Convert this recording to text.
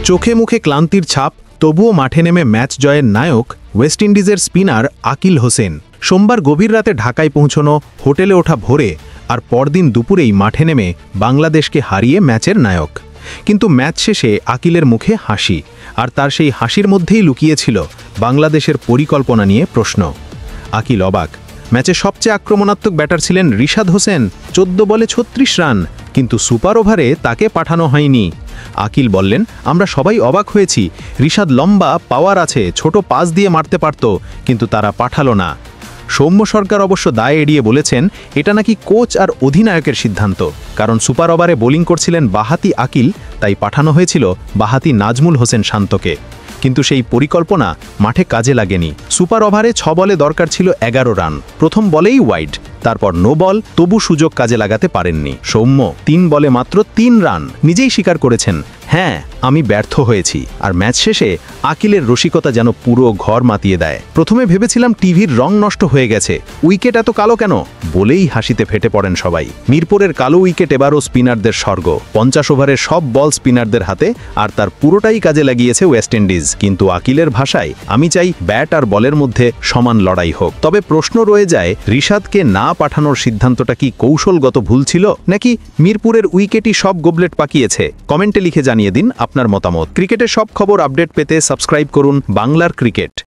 চোখে মুখে ক্লান্তির ছাপ, তবুও মাঠে নেমে ম্যাচ জয়ের নায়ক ওয়েস্ট ইন্ডিজের স্পিনার আকিল হোসেন। সোমবার গভীর রাতে ঢাকায় পৌঁছনো, হোটেলে ওঠা ভোরে আর পরদিন দুপুরেই মাঠে নেমে বাংলাদেশকে হারিয়ে ম্যাচের নায়ক। কিন্তু ম্যাচ শেষে আকিলের মুখে হাসি, আর তার সেই হাসির মধ্যেই লুকিয়েছিল বাংলাদেশের পরিকল্পনা নিয়ে প্রশ্ন। আকিল অবাক। ম্যাচে সবচেয়ে আক্রমণাত্মক ব্যাটার ছিলেন রিশাদ হোসেন, 14 বলে 36 রান, কিন্তু সুপার ওভারে তাকে পাঠানো হয়নি। আকিল বললেন, আমরা সবাই অবাক হয়েছি। রিশাদ লম্বা, পাওয়ার আছে, ছোট পাস দিয়ে মারতে পারত, কিন্তু তারা পাঠালো না। সৌম্য সরকার অবশ্য দায় এড়িয়ে বলেছেন, এটা নাকি কোচ আর অধিনায়কের সিদ্ধান্ত, কারণ সুপার ওভারে বোলিং করছিলেন বাহাতি আকিল, তাই পাঠানো হয়েছিল বাহাতি নাজমুল হোসেন শান্তকে। কিন্তু সেই পরিকল্পনা মাঠে কাজে লাগেনি। সুপার ওভারে 6 বলে দরকার ছিল 11 রান, প্রথম বলেই ওয়াইড, তারপর নো বল, তবু সুযোগ কাজে লাগাতে পারেননি। সৌম্য 3 বলে মাত্র 3 রান, নিজেই স্বীকার করেছেন, হ্যাঁ আমি ব্যর্থ হয়েছি। আর ম্যাচ শেষে আকিলের রসিকতা যেন পুরো ঘর মাতিয়ে দেয়। প্রথমে ভেবেছিলাম টিভির রং নষ্ট হয়ে গেছে, উইকেট এত কালো কেন, বলেই হাসিতে ফেটে পড়েন সবাই। মিরপুরের কালো উইকেট এবারও স্পিনারদের স্বর্গ। 50 ওভারের সব বল স্পিনারদের হাতে, আর তার পুরোটাই কাজে লাগিয়েছে ওয়েস্ট ইন্ডিজ। কিন্তু আকিলের ভাষায়, আমি চাই ব্যাট আর বলের মধ্যে সমান লড়াই হোক। তবে প্রশ্ন রয়ে যায়, রিশাদকে না পাঠানোর সিদ্ধান্তটা কি কৌশলগত ভুল ছিল, নাকি মিরপুরের উইকেটই সব গোবলেট পাকিয়েছে? কমেন্টে লিখে জানিয়ে দিন আপনার মতামত। ক্রিকেটের সব খবর আপডেট পেতে সাবস্ক্রাইব করুন বাংলার ক্রিকেট।